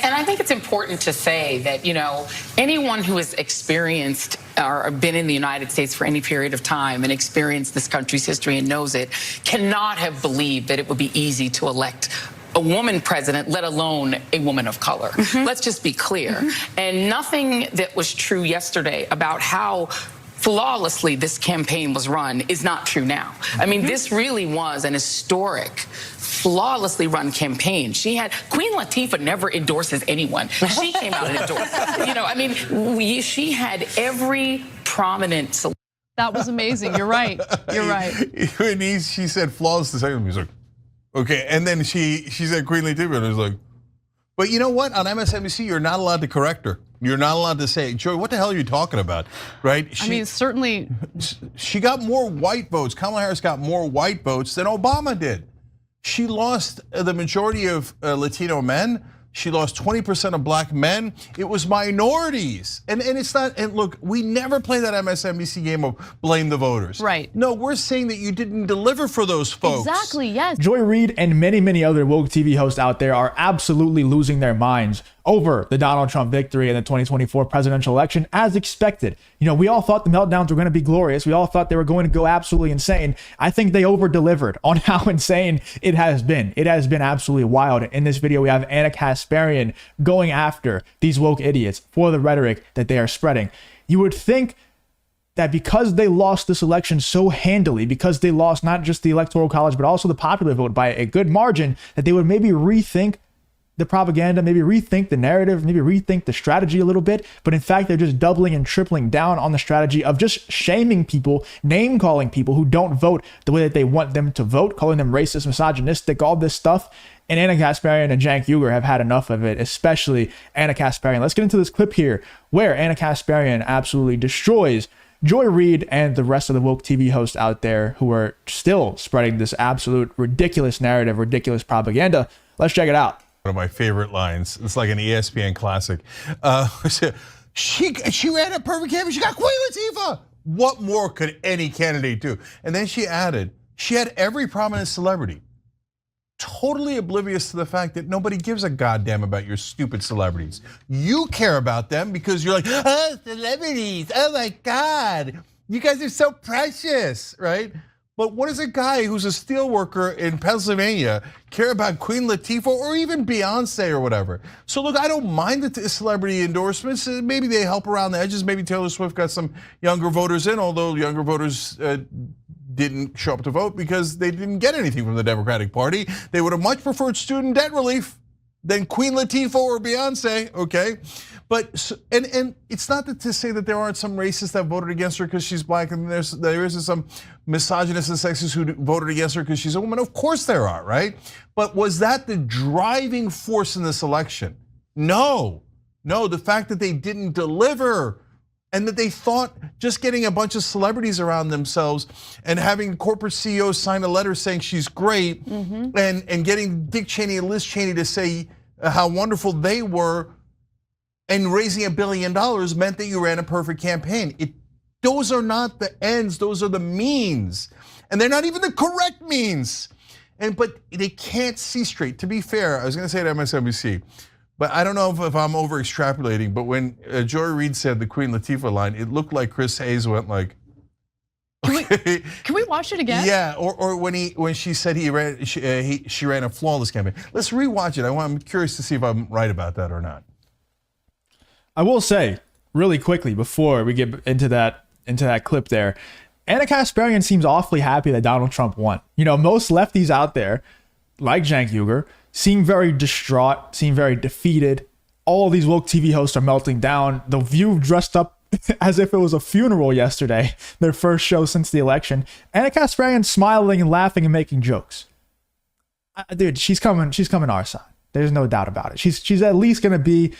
And I think it's important to say that, anyone who has experienced or been in the United States for any period of time and experienced this country's history and knows it cannot have believed that it would be easy to elect a woman president, let alone a woman of color. Let's just be clear. And nothing that was true yesterday about how flawlessly this campaign was run is not true now. I mean, this really was an historic, flawlessly run campaign. Queen Latifah never endorses anyone. She came out and endorsed. She had every prominent. That was amazing. You're right. You're right. When she said flawless the second, he was like, okay. And then she said Queen Latifah, and it was like, but you know what? On MSNBC, you're not allowed to correct her. You're not allowed to say, Joy, what the hell are you talking about, right? Certainly. She got more white votes. Kamala Harris got more white votes than Obama did. She lost the majority of Latino men. She lost 20% of black men. It was minorities. And it's not, and look, we never play that MSNBC game of blame the voters. Right. No, we're saying that you didn't deliver for those folks. Exactly, yes. Joy Reid and many other woke TV hosts out there are absolutely losing their minds over the Donald Trump victory in the 2024 presidential election, as expected. We all thought the meltdowns were going to be glorious. We all thought they were going to go absolutely insane. I think they over-delivered on how insane it has been. It has been absolutely wild. In this video, we have Ana Kasparian going after these woke idiots for the rhetoric that they are spreading. You would think that because they lost this election so handily, because they lost not just the Electoral College, but also the popular vote by a good margin, that they would maybe rethink the propaganda, maybe rethink the narrative, maybe rethink the strategy a little bit. But in fact, they're just doubling and tripling down on the strategy of just shaming people, name calling people who don't vote the way that they want them to vote, calling them racist, misogynistic, all this stuff. And Ana Kasparian and Cenk Uygur have had enough of it, especially Ana Kasparian. Let's get into this clip here where Ana Kasparian absolutely destroys Joy Reid and the rest of the woke TV hosts out there who are still spreading this absolute ridiculous narrative, ridiculous propaganda. Let's check it out. One of my favorite lines. It's like an ESPN classic. She ran a perfect campaign. She got Queen Latifah. What more could any candidate do? And then she added, she had every prominent celebrity. Totally oblivious to the fact that nobody gives a goddamn about your stupid celebrities. You care about them because you're like, oh, celebrities, oh my God. You guys are so precious, right? But what does a guy who's a steel worker in Pennsylvania care about Queen Latifah or even Beyonce or whatever? So look, I don't mind the celebrity endorsements. Maybe they help around the edges. Maybe Taylor Swift got some younger voters in, although younger voters didn't show up to vote because they didn't get anything from the Democratic Party. They would have much preferred student debt relief than Queen Latifah or Beyonce, okay? But and it's not to say that there aren't some racists that voted against her because she's black, and there is some misogynists and sexists who voted against her because she's a woman. Of course there are, right? But was that the driving force in this election? No, the fact that they didn't deliver and that they thought just getting a bunch of celebrities around themselves and having corporate CEOs sign a letter saying she's great and getting Dick Cheney and Liz Cheney to say how wonderful they were and raising $1 billion meant that you ran a perfect campaign. Those are not the ends, those are the means. And they're not even the correct means. But they can't see straight. To be fair, I was gonna say at MSNBC, but I don't know if I'm over extrapolating, but when Joy Reid said the Queen Latifah line, it looked like Chris Hayes went like, okay. Can we watch it again? Yeah, or when she said she ran a flawless campaign. Let's rewatch it. I'm curious to see if I'm right about that or not. I will say really quickly before we get into that clip there, Ana Kasparian seems awfully happy that Donald Trump won. Most lefties out there, like Cenk Uygur, seem very distraught, seem very defeated. All of these woke TV hosts are melting down. The View dressed up as if it was a funeral yesterday, their first show since the election. Ana Kasparian smiling and laughing and making jokes. Dude, she's coming our side. There's no doubt about it. She's at least gonna be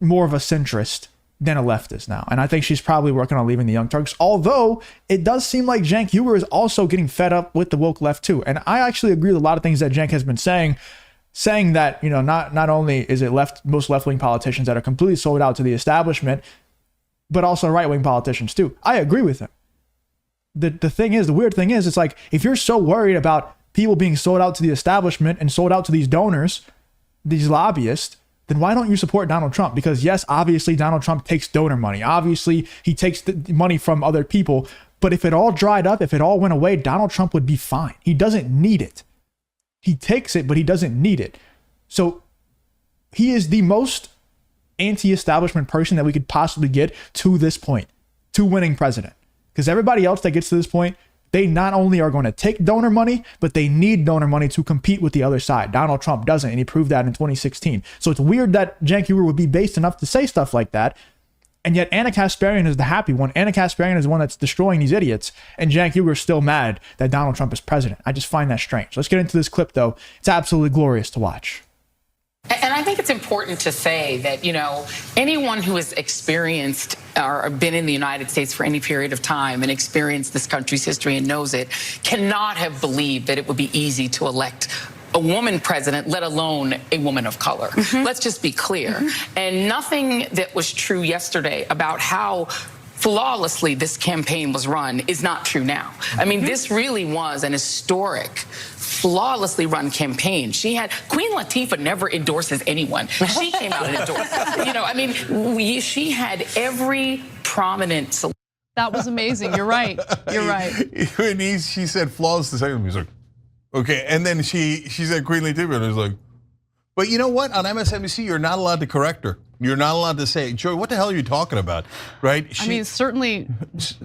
more of a centrist than a leftist now. And I think she's probably working on leaving the Young Turks, although it does seem like Cenk Uygur is also getting fed up with the woke left too. And I actually agree with a lot of things that Cenk has been saying that, not only is it most left-wing politicians that are completely sold out to the establishment, but also right-wing politicians too. I agree with him. The weird thing is, it's like, if you're so worried about people being sold out to the establishment and sold out to these donors, these lobbyists, then why don't you support Donald Trump? Because yes, obviously Donald Trump takes donor money. Obviously he takes the money from other people. But if it all dried up, if it all went away, Donald Trump would be fine. He doesn't need it. He takes it, but he doesn't need it. So he is the most anti-establishment person that we could possibly get to this point, to winning president. Because everybody else that gets to this point, they not only are going to take donor money, but they need donor money to compete with the other side. Donald Trump doesn't, and he proved that in 2016. So it's weird that Cenk Uygur would be based enough to say stuff like that. And yet Ana Kasparian is the happy one. Ana Kasparian is the one that's destroying these idiots. And Cenk Uygur is still mad that Donald Trump is president. I just find that strange. Let's get into this clip, though. It's absolutely glorious to watch. And I think it's important to say that, anyone who has experienced or been in the United States for any period of time and experienced this country's history and knows it cannot have believed that it would be easy to elect a woman president, let alone a woman of color. Let's just be clear. And nothing that was true yesterday about how flawlessly this campaign was run is not true now. I mean, this really was an historic, flawlessly run campaign. Queen Latifah never endorses anyone. She came out and endorsed. She had every prominent. That was amazing. You're right. You're right. When she said flawless the second, he was like, okay. And then she said Queen Latifah, and I was like, but you know what? On MSNBC, you're not allowed to correct her. You're not allowed to say, Joy, what the hell are you talking about, right? Certainly.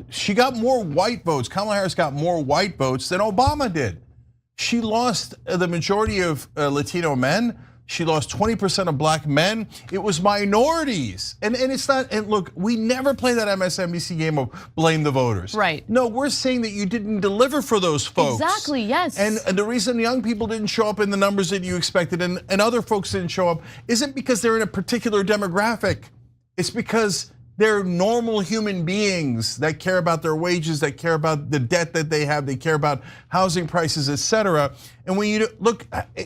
She got more white votes. Kamala Harris got more white votes than Obama did. She lost the majority of Latino men. She lost 20% of black men. It was minorities. And it's not, and look, we never play that MSNBC game of blame the voters. Right. No, we're saying that you didn't deliver for those folks. Exactly, yes. And the reason young people didn't show up in the numbers that you expected and other folks didn't show up isn't because they're in a particular demographic. It's because they're normal human beings that care about their wages, that care about the debt that they have, they care about housing prices, etc. And when you look,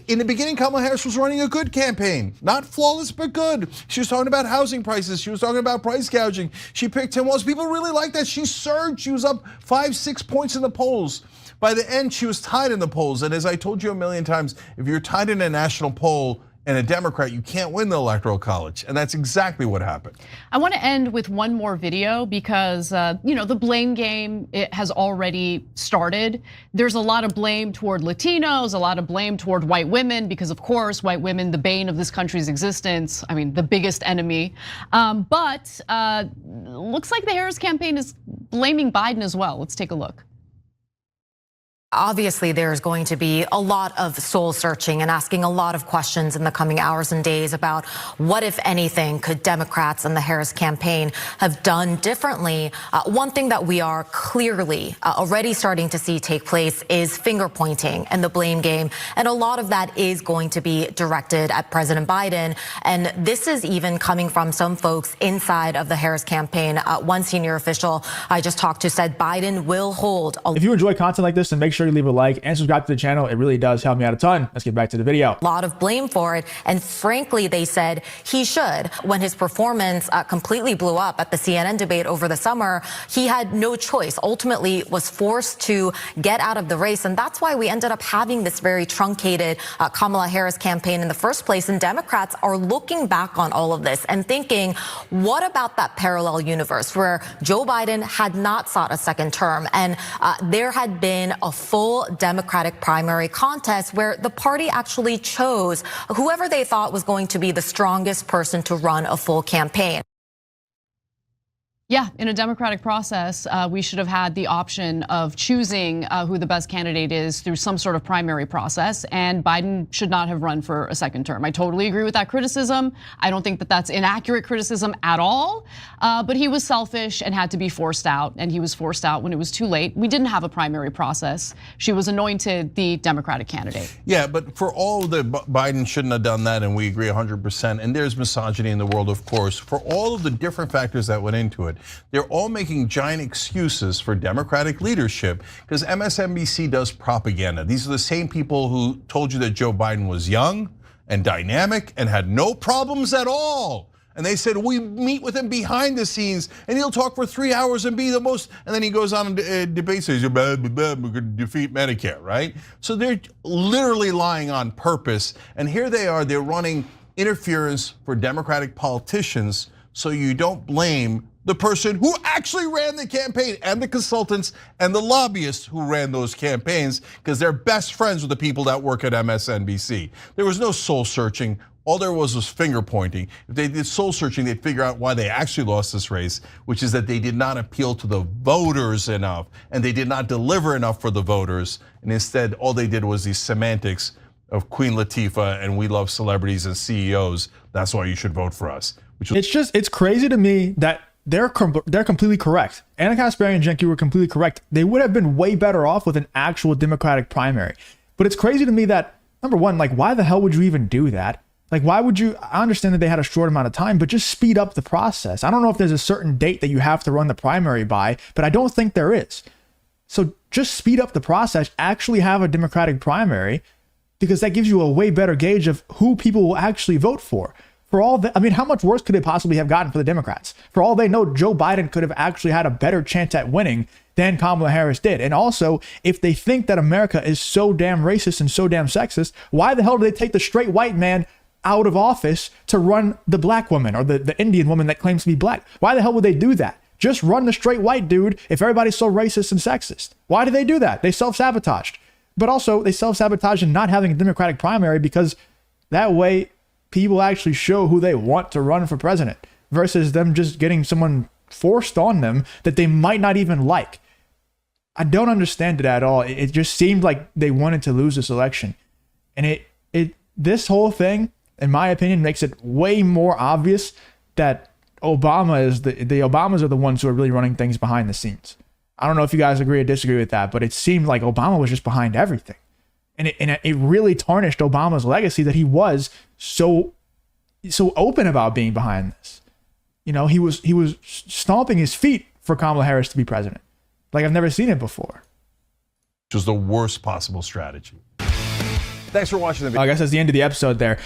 in the beginning, Kamala Harris was running a good campaign. Not flawless, but good. She was talking about housing prices. She was talking about price gouging. She picked Tim Walz. People really liked that. She surged. She was up 5-6 points in the polls. By the end, she was tied in the polls. And as I told you a million times, if you're tied in a national poll, and a Democrat, you can't win the Electoral College. And that's exactly what happened. I want to end with one more video because the blame game, it has already started. There's a lot of blame toward Latinos, a lot of blame toward white women, because of course, white women, the bane of this country's existence, I mean, the biggest enemy. But looks like the Harris campaign is blaming Biden as well. Let's take a look. Obviously, there's going to be a lot of soul searching and asking a lot of questions in the coming hours and days about what, if anything, could Democrats and the Harris campaign have done differently. One thing that we are clearly already starting to see take place is finger pointing and the blame game. And a lot of that is going to be directed at President Biden. And this is even coming from some folks inside of the Harris campaign. One senior official I just talked to said Biden will hold. If you enjoy content like this, then make sure you leave a like and subscribe to the channel. It really does help me out a ton. Let's get back to the video. A lot of blame for it. And frankly, they said he should. When his performance completely blew up at the CNN debate over the summer, he had no choice, ultimately was forced to get out of the race. And that's why we ended up having this very truncated Kamala Harris campaign in the first place. And Democrats are looking back on all of this and thinking, what about that parallel universe where Joe Biden had not sought a second term and there had been a full Democratic primary contest where the party actually chose whoever they thought was going to be the strongest person to run a full campaign. Yeah, in a democratic process, we should have had the option of choosing who the best candidate is through some sort of primary process, and Biden should not have run for a second term. I totally agree with that criticism. I don't think that that's inaccurate criticism at all, but he was selfish and had to be forced out, and he was forced out when it was too late. We didn't have a primary process. She was anointed the Democratic candidate. Yeah, but for all the Biden shouldn't have done that, and we agree 100%, and there's misogyny in the world, of course, for all of the different factors that went into it. They're all making giant excuses for Democratic leadership because MSNBC does propaganda. These are the same people who told you that Joe Biden was young and dynamic and had no problems at all. And they said, we meet with him behind the scenes and he'll talk for 3 hours and be the most, and then he goes on and debates, says, we're gonna defeat Medicare, right? So they're literally lying on purpose. And here they are, they're running interference for Democratic politicians so you don't blame the person who actually ran the campaign and the consultants and the lobbyists who ran those campaigns, because they're best friends with the people that work at MSNBC. There was no soul searching. All there was finger pointing. If they did soul searching, they'd figure out why they actually lost this race, which is that they did not appeal to the voters enough and they did not deliver enough for the voters. And instead, all they did was these semantics of Queen Latifah and we love celebrities and CEOs. That's why you should vote for us. It's crazy to me that they're completely correct. Ana Kasparian and Cenk Uygur were completely correct. They would have been way better off with an actual Democratic primary. But it's crazy to me that, number one, like, why the hell would you even do that? Like, why would you? I understand that they had a short amount of time, but just speed up the process. I don't know if there's a certain date that you have to run the primary by, but I don't think there is. So just speed up the process, actually have a Democratic primary, because that gives you a way better gauge of who people will actually vote for. For all that, I mean, how much worse could it possibly have gotten for the Democrats? For all they know, Joe Biden could have actually had a better chance at winning than Kamala Harris did. And also, if they think that America is so damn racist and so damn sexist, why the hell do they take the straight white man out of office to run the black woman or the Indian woman that claims to be black? Why the hell would they do that? Just run the straight white dude if everybody's so racist and sexist. Why do they do that? They self-sabotaged. But also, they self-sabotaged in not having a Democratic primary, because that way people actually show who they want to run for president versus them just getting someone forced on them that they might not even like. I don't understand it at all. It just seemed like they wanted to lose this election. And this whole thing, in my opinion, makes it way more obvious that Obama is the Obamas are the ones who are really running things behind the scenes. I don't know if you guys agree or disagree with that, but it seemed like Obama was just behind everything. And it really tarnished Obama's legacy that he was so open about being behind this. You know, he was stomping his feet for Kamala Harris to be president. Like, I've never seen it before. Which was the worst possible strategy. Thanks for watching the video. I guess that's the end of the episode there.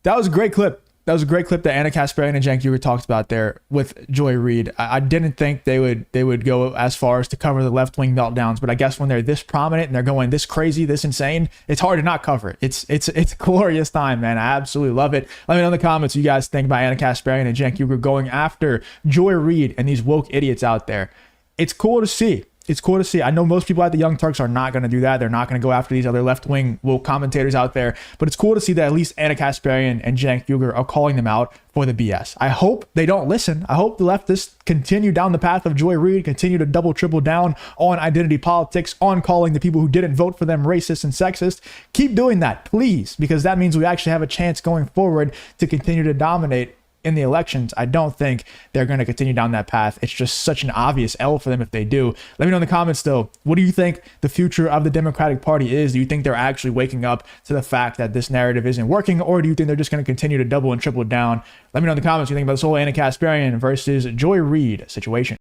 That was a great clip. That was a great clip that Ana Kasparian and Cenk Uygur talked about there with Joy Reid. I didn't think they would go as far as to cover the left-wing meltdowns, but I guess when they're this prominent and they're going this crazy, this insane, it's hard to not cover it. It's a glorious time, man. I absolutely love it. Let me know in the comments what you guys think about Ana Kasparian and Cenk Uygur going after Joy Reid and these woke idiots out there. It's cool to see. It's cool to see. I know most people at the Young Turks are not going to do that. They're not going to go after these other left-wing woke commentators out there. But it's cool to see that at least Ana Kasparian and Cenk Uygur are calling them out for the BS. I hope they don't listen. I hope the leftists continue down the path of Joy Reid, continue to double, triple down on identity politics, on calling the people who didn't vote for them racist and sexist. Keep doing that, please, because that means we actually have a chance going forward to continue to dominate in the elections. I don't think they're going to continue down that path. It's just such an obvious L for them if they do. Let me know in the comments though, what do you think the future of the Democratic Party is? Do you think they're actually waking up to the fact that this narrative isn't working, or do you think they're just going to continue to double and triple down? Let me know in the comments what you think about this whole Ana Kasparian versus Joy Reid situation.